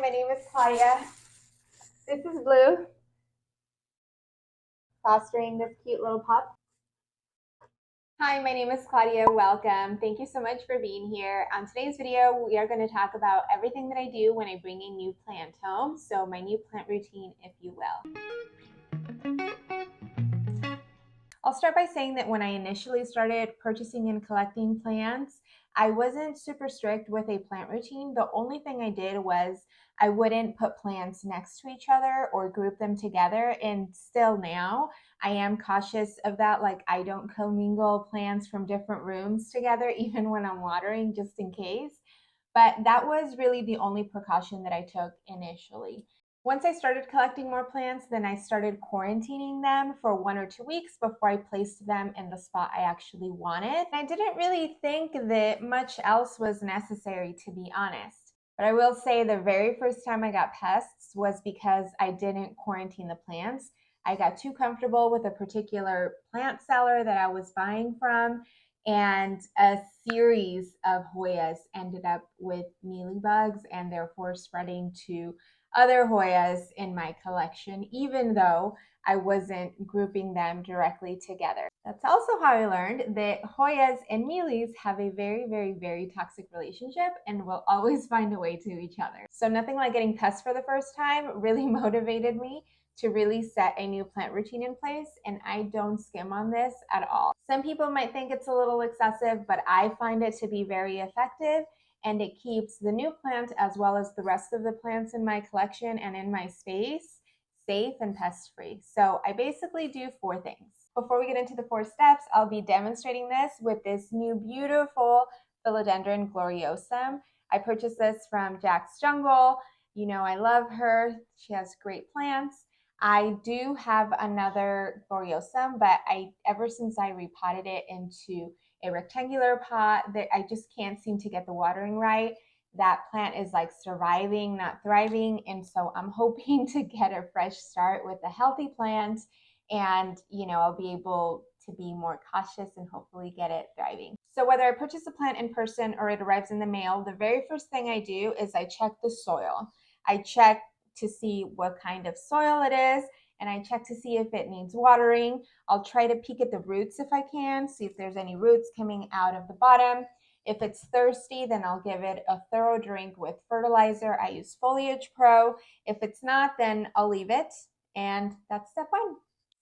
my name is Claudia. This is Blue, fostering this cute little pup. Hi, my name is Claudia. Welcome. Thank you so much for being here. On today's video, we are going to talk about everything that I do when I bring a new plant home. So my new plant routine, if you will. I'll start by saying that when I initially started purchasing and collecting plants, I wasn't super strict with a plant routine. The only thing I did was I wouldn't put plants next to each other or group them together. And still now, I am cautious of that. Like, I don't commingle plants from different rooms together, even when I'm watering, just in case. But that was really the only precaution that I took initially. Once I started collecting more plants, then I started quarantining them for 1 or 2 weeks before I placed them in the spot I actually wanted. I didn't really think that much else was necessary, to be honest. But I will say the very first time I got pests was because I didn't quarantine the plants. I got too comfortable with a particular plant seller that I was buying from, and a series of Hoyas ended up with mealybugs and therefore spreading to other Hoyas in my collection, even though I wasn't grouping them directly together. That's also how I learned that Hoyas and mealies have a very, very, very toxic relationship and will always find a way to each other. So nothing like getting pests for the first time really motivated me to really set a new plant routine in place, and I don't skim on this at all. Some people might think it's a little excessive, but I find it to be very effective, and it keeps the new plant as well as the rest of the plants in my collection and in my space safe and pest-free. So I basically do 4 things. Before we get into the 4 steps, I'll be demonstrating this with this new beautiful philodendron gloriosum. I purchased this from Jack's Jungle. You know, I love her. She has great plants. I do have another gloriosum, but ever since I repotted it into a rectangular pot, that I just can't seem to get the watering right. That plant is like surviving, not thriving. And so I'm hoping to get a fresh start with a healthy plant, and I'll be able to be more cautious and hopefully get it thriving. So whether I purchase a plant in person or it arrives in the mail, the very first thing I do is I check the soil. I check to see what kind of soil it is, and I check to see if it needs watering. I'll try to peek at the roots if I can, see if there's any roots coming out of the bottom. If it's thirsty, then I'll give it a thorough drink with fertilizer. I use Foliage Pro. If it's not, then I'll leave it. And that's step 1.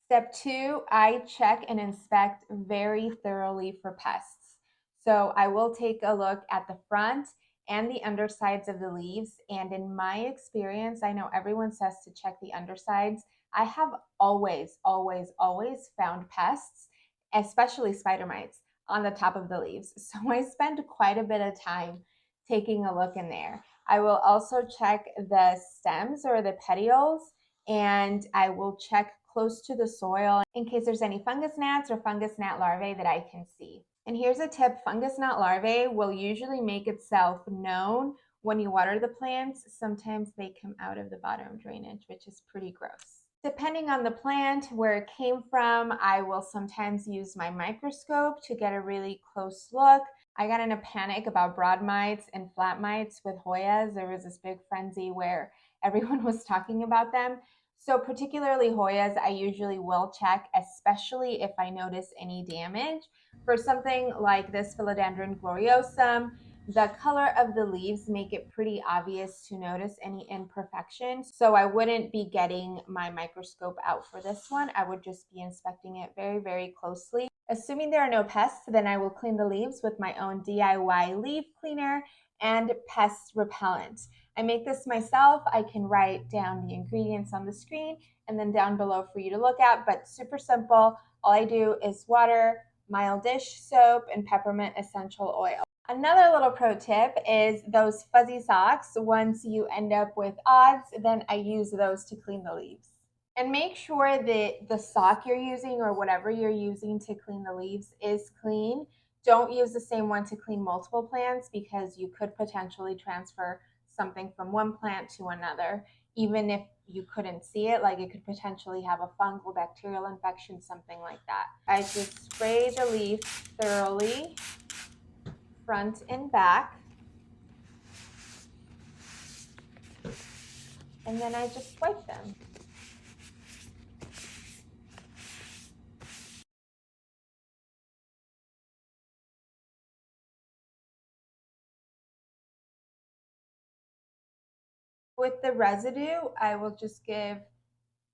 Step 2, I check and inspect very thoroughly for pests. So I will take a look at the front and the undersides of the leaves. And in my experience, I know everyone says to check the undersides. I have always, always, always found pests, especially spider mites, on the top of the leaves. So I spend quite a bit of time taking a look in there. I will also check the stems or the petioles, and I will check close to the soil in case there's any fungus gnats or fungus gnat larvae that I can see. And here's a tip: fungus gnat larvae will usually make itself known when you water the plants. Sometimes they come out of the bottom drainage, which is pretty gross. Depending on the plant, where it came from, I will sometimes use my microscope to get a really close look. I got in a panic about broad mites and flat mites with Hoyas. There was this big frenzy where everyone was talking about them. So particularly Hoyas, I usually will check, especially if I notice any damage. For something like this philodendron gloriosum, the color of the leaves make it pretty obvious to notice any imperfections. So I wouldn't be getting my microscope out for this one. I would just be inspecting it very, very closely. Assuming there are no pests, then I will clean the leaves with my own DIY leaf cleaner and pest repellent. I make this myself. I can write down the ingredients on the screen and then down below for you to look at, but super simple. All I do is water, mild dish soap, and peppermint essential oil. Another little pro tip is those fuzzy socks. Once you end up with odds, then I use those to clean the leaves. And make sure that the sock you're using or whatever you're using to clean the leaves is clean. Don't use the same one to clean multiple plants, because you could potentially transfer something from one plant to another, even if you couldn't see it. Like, it could potentially have a fungal bacterial infection, something like that. I just spray the leaf thoroughly, front and back. and then I just wipe them. With the residue, I will just give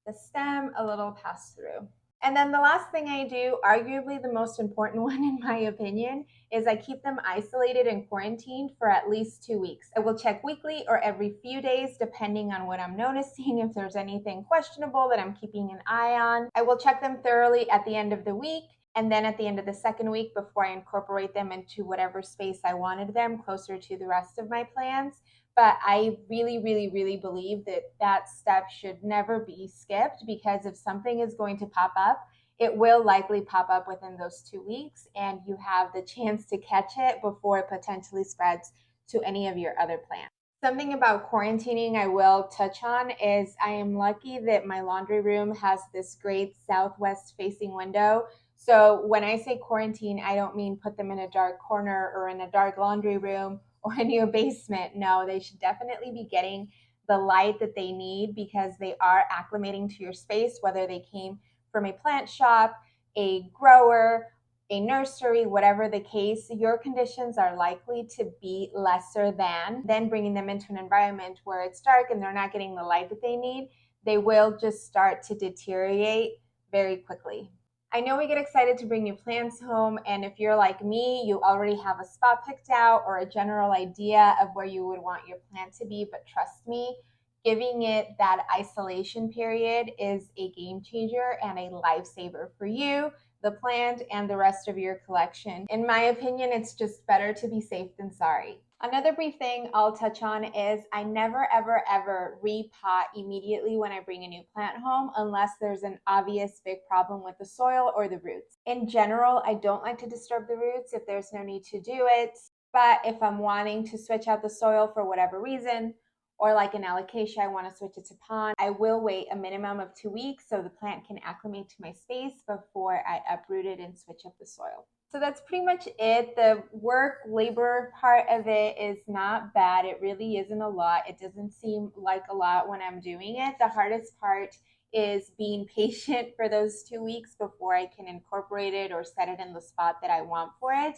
the stem a little pass through. And then the last thing I do, arguably the most important one in my opinion, is I keep them isolated and quarantined for at least 2 weeks. I will check weekly or every few days depending on what I'm noticing, if there's anything questionable that I'm keeping an eye on. I will check them thoroughly at the end of the week and then at the end of the second week before I incorporate them into whatever space I wanted them closer to the rest of my plants. But I really, really, really believe that that step should never be skipped, because if something is going to pop up, it will likely pop up within those 2 weeks, and you have the chance to catch it before it potentially spreads to any of your other plants. Something about quarantining I will touch on is I am lucky that my laundry room has this great southwest facing window. So when I say quarantine, I don't mean put them in a dark corner or in a dark laundry room or in your basement. No, they should definitely be getting the light that they need, because they are acclimating to your space, whether they came from a plant shop, a grower, a nursery, whatever the case. Your conditions are likely to be lesser than bringing them into an environment where it's dark and they're not getting the light that they need. They will just start to deteriorate very quickly. I know we get excited to bring new plants home, and if you're like me, you already have a spot picked out or a general idea of where you would want your plant to be, but trust me, giving it that isolation period is a game changer and a lifesaver for you, the plant, and the rest of your collection. In my opinion, it's just better to be safe than sorry. Another brief thing I'll touch on is I never, ever, ever repot immediately when I bring a new plant home unless there's an obvious big problem with the soil or the roots. In general, I don't like to disturb the roots if there's no need to do it. But if I'm wanting to switch out the soil for whatever reason, or like an alocasia, I want to switch it to pond, I will wait a minimum of 2 weeks so the plant can acclimate to my space before I uproot it and switch up the soil. So that's pretty much it. The work labor part of it is not bad. It really isn't a lot. It doesn't seem like a lot when I'm doing it. The hardest part is being patient for those 2 weeks before I can incorporate it or set it in the spot that I want for it.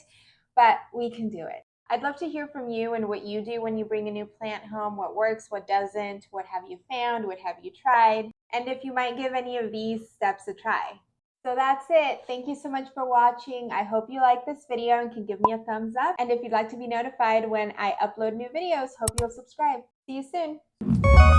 But we can do it. I'd love to hear from you and what you do when you bring a new plant home, what works, what doesn't, what have you found, what have you tried, and if you might give any of these steps a try. So that's it. Thank you so much for watching. I hope you like this video and can give me a thumbs up. And if you'd like to be notified when I upload new videos, hope you'll subscribe. See you soon.